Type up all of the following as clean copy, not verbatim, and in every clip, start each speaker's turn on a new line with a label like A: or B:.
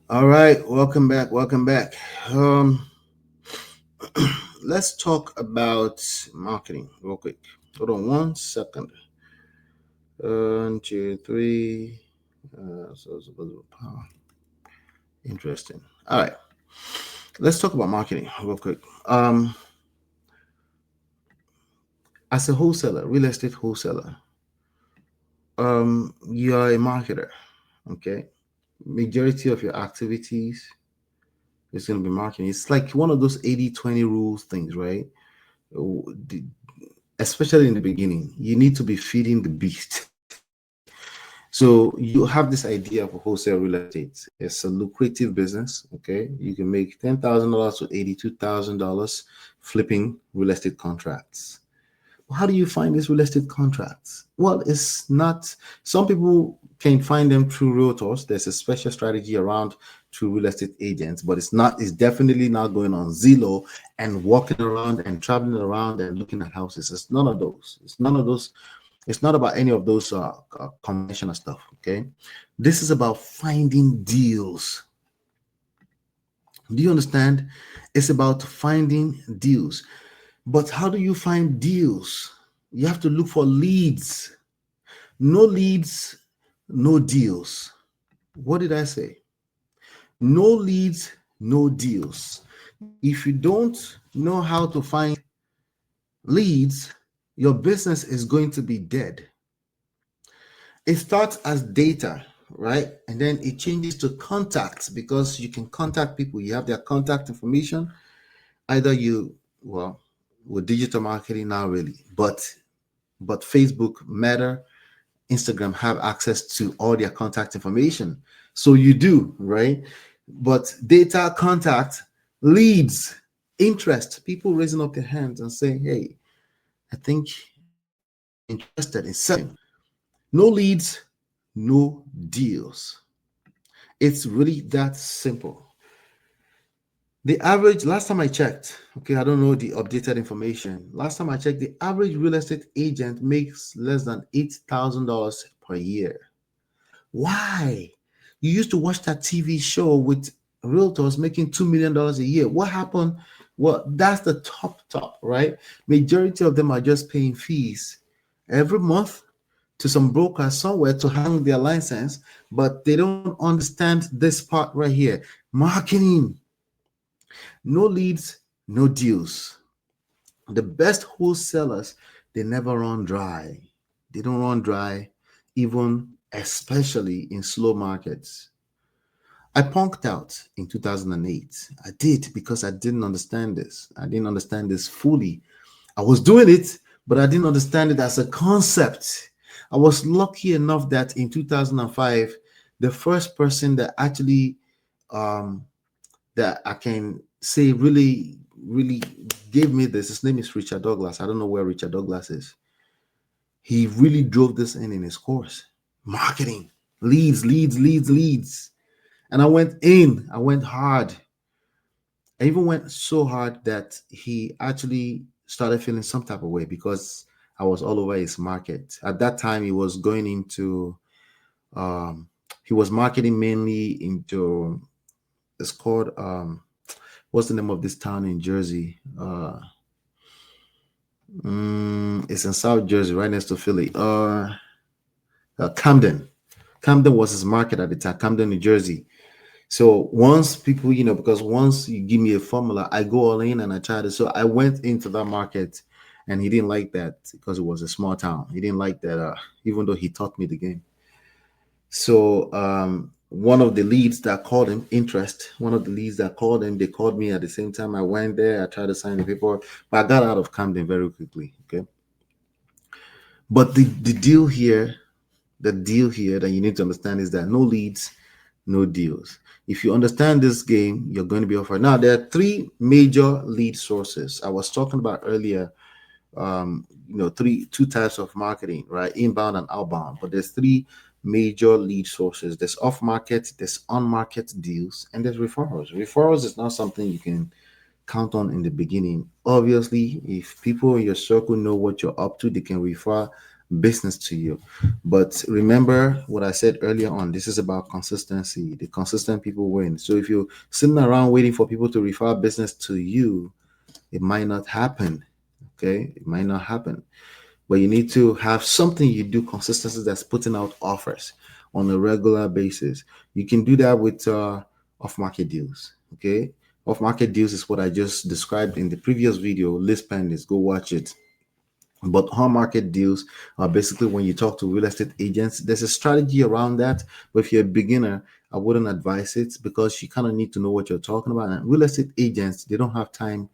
A: All right, welcome back. Welcome back. Um, let's talk about marketing real quick. Hold on 1 second. 1, 2, 3. So it's supposed to be power. Interesting. All right, let's talk about marketing real quick. As a wholesaler, real estate wholesaler, you're a marketer. Okay, majority of your activities is going to be marketing. It's like one of those 80-20 rules things, right? The- Especially in the beginning, you need to be feeding the beast. So you have this idea of wholesale real estate. It's a lucrative business. Okay, you can make $10,000 to $82,000 flipping real estate contracts. How do you find these real estate contracts? Well, it's not, some people can find them through realtors. There's a special strategy around through real estate agents, but it's definitely not going on Zillow and walking around and traveling around and looking at houses. It's none of those. It's none of those. It's not about any of those conventional stuff. Okay. This is about finding deals. Do you understand? It's about finding deals. But how do you find deals? You have to look for leads. No leads, no deals. What did I say? No leads, no deals. If you don't know how to find leads, your business is going to be dead. It starts as data, right? And then it changes to contacts because you can contact people. You have their contact information. Either well, with digital marketing now, really, but Facebook, Meta, Instagram have access to all their contact information. So you do, right? But data, contact, leads, interest, people raising up their hands and saying, hey, I think I'm interested in selling. No leads, no deals. It's really that simple. The average, last time I checked, okay, I don't know the updated information. Last time I checked, the average real estate agent makes less than $8,000 per year. Why? You used to watch that TV show with realtors making $2 million a year. What happened? Well, that's the top, right? Majority of them are just paying fees every month to some broker somewhere to hang their license, but they don't understand this part right here. Marketing, no leads, no deals. The best wholesalers, they never run dry. They don't run dry, even especially in slow markets. I punked out in 2008. I did because I didn't understand this. I didn't understand this fully. I was doing it, but I didn't understand it as a concept. I was lucky enough that in 2005, the first person that actually um, that I can say really gave me this. His name is Richard Douglas. I don't know where Richard Douglas is. He really drove this in his course. Marketing, leads. And I went in, I went hard. I even went so hard that he actually started feeling some type of way because I was all over his market. At that time, he was going into, um, he was marketing mainly into, it's called, what's the name of this town in Jersey? It's in South Jersey, right next to Philly. Camden. Camden was his market at the time, Camden, New Jersey. So once people, because once you give me a formula, I go all in and I try to. So I went into that market and he didn't like that because it was a small town. He didn't like that, even though he taught me the game. So one of the leads that called him, interest, one of the leads that called him, they called me at the same time. I went there, I tried to sign the paperwork, but I got out of Camden very quickly. Okay. But the deal here that you need to understand is that no leads, no deals. If you understand this game, you're going to be offered. Now, there are three major lead sources I was talking about earlier. Two types of marketing, right? Inbound and outbound. But there's three major lead sources. There's off market, there's on market deals, and there's referrals. Referrals is not something you can count on in the beginning. Obviously, if people in your circle know what you're up to, they can refer business to you. But remember what I said earlier on, this is about consistency. The consistent people win. So if you're sitting around waiting for people to refer business to you, it might not happen. Okay, it might not happen. But you need to have something you do consistency that's putting out offers on a regular basis. You can do that with off-market deals. Okay, off-market deals is what I just described in the previous video. List pendants, go watch it. But home market deals are basically when you talk to real estate agents, there's a strategy around that. But if you're a beginner, I wouldn't advise it because you kind of need to know what you're talking about. And real estate agents, they don't have time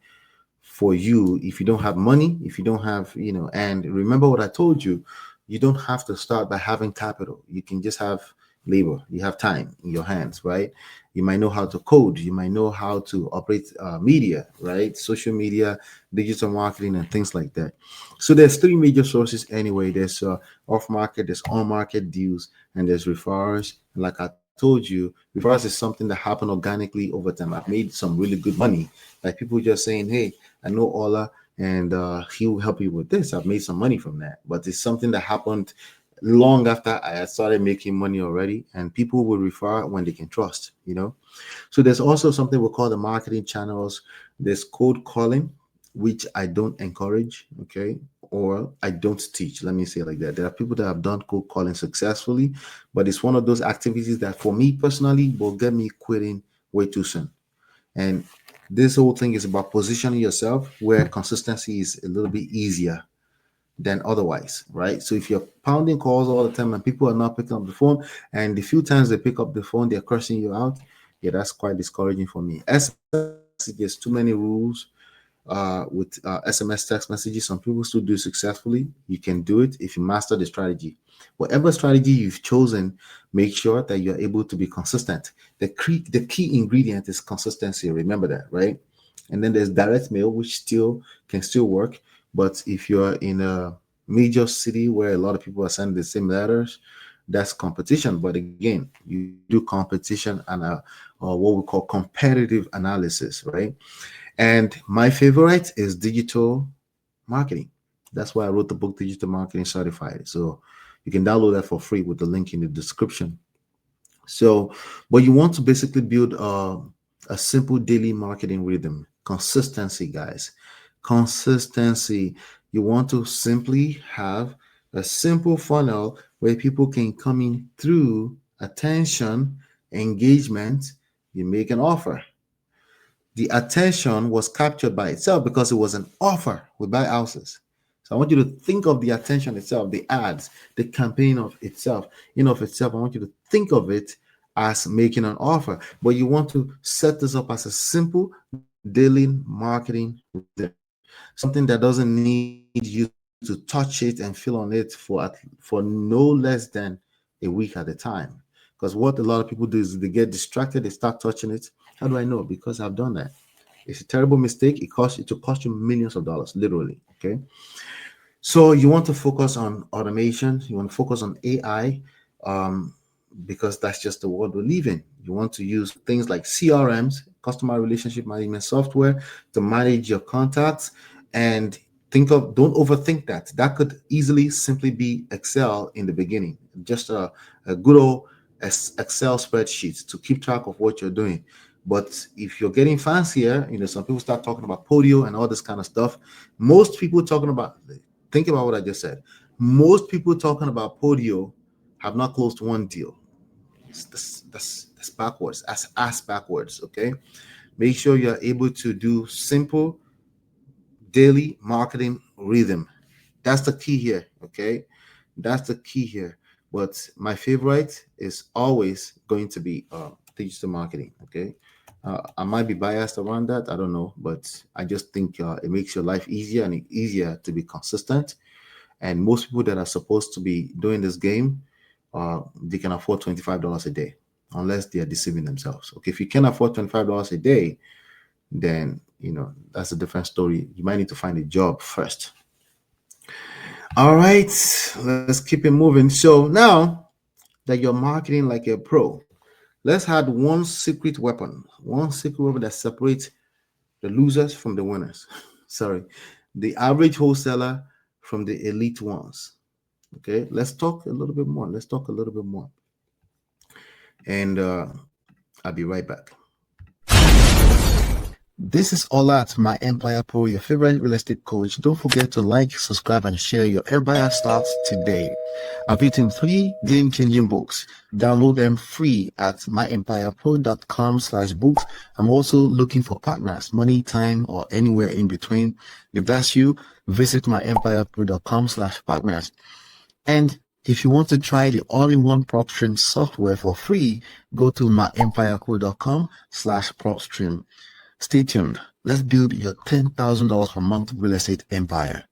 A: for you if you don't have money, if you don't have, and remember what I told you, you don't have to start by having capital. You can just have labor, you have time in your hands, right? You might know how to code, you might know how to operate media, right? Social media, digital marketing, and things like that. So there's three major sources anyway. There's off market, there's on market deals, and there's referrals. And like I told you, referrals is something that happened organically over time. I've made some really good money, like people just saying, hey, I know Ola, and he will help you with this. I've made some money from that. But it's something that happened long after I had started making money already, and people will refer when they can trust. So there's also something we call the marketing channels. There's cold calling, which I don't encourage, okay, or I don't teach. Let me say it like that. There are people that have done cold calling successfully, but it's one of those activities that for me personally will get me quitting way too soon. And this whole thing is about positioning yourself where consistency is a little bit easier than otherwise, right? So if you're pounding calls all the time and people are not picking up the phone, and the few times they pick up the phone, they're cursing you out, yeah, that's quite discouraging for me. SMS text messages, too many rules with SMS text messages. Some people still do successfully. You can do it if you master the strategy. Whatever strategy you've chosen, make sure that you're able to be consistent. The key ingredient is consistency. Remember that, right? And then there's direct mail, which still can still work. But if you're in a major city where a lot of people are sending the same letters, that's competition. But again, you do competition and what we call competitive analysis, right? And my favorite is digital marketing. That's why I wrote the book Digital Marketing Certified. So you can download that for free with the link in the description. So, but you want to basically build a simple daily marketing rhythm, consistency, guys. Consistency. You want to simply have a simple funnel where people can come in through attention, engagement, you make an offer. The attention was captured by itself because it was an offer. We buy houses. So I want you to think of the attention itself, the ads, the campaign of itself. In of itself, I want you to think of it as making an offer. But you want to set this up as a simple daily marketing rhythm, something that doesn't need you to touch it and fill on it for no less than a week at a time. Because what a lot of people do is they get distracted, they start touching it. How do I know? Because I've done that. It's a terrible mistake. It will cost you millions of dollars, literally. Okay. So you want to focus on automation. You want to focus on AI, um, because that's just the world we live in. You want to use things like CRMs, customer relationship management software, to manage your contacts. And don't overthink that. That could easily simply be Excel in the beginning, just a good old Excel spreadsheet to keep track of what you're doing. But if you're getting fancier, some people start talking about Podio and all this kind of stuff. Most people talking about, think about what I just said. Most people talking about Podio have not closed one deal. That's backwards. That's ass backwards. Okay. Make sure you're able to do simple daily marketing rhythm. That's the key here. Okay. That's the key here. But my favorite is always going to be digital marketing. Okay. I might be biased around that. I don't know. But I just think it makes your life easier and easier to be consistent. And most people that are supposed to be doing this game, they can afford $25 a day, unless they are deceiving themselves. Okay, if you can afford $25 a day, then that's a different story. You might need to find a job first. All right, let's keep it moving. So now that you're marketing like a pro, let's add one secret weapon that separates the losers from the winners. Sorry, the average wholesaler from the elite ones. Okay, let's talk a little bit more. And I'll be right back. This is Ola at My Empire Pro, your favorite real estate coach. Don't forget to like, subscribe, and share. Your empire starts today. I've written 3 game-changing books. Download them free at myempirepro.com/books. I'm also looking for partners, money, time, or anywhere in between. If that's you, visit myempirepro.com/partners. And if you want to try the all-in-one PropStream software for free, go to myempirepro.com/PropStream. Stay tuned. Let's build your $10,000 per month real estate empire.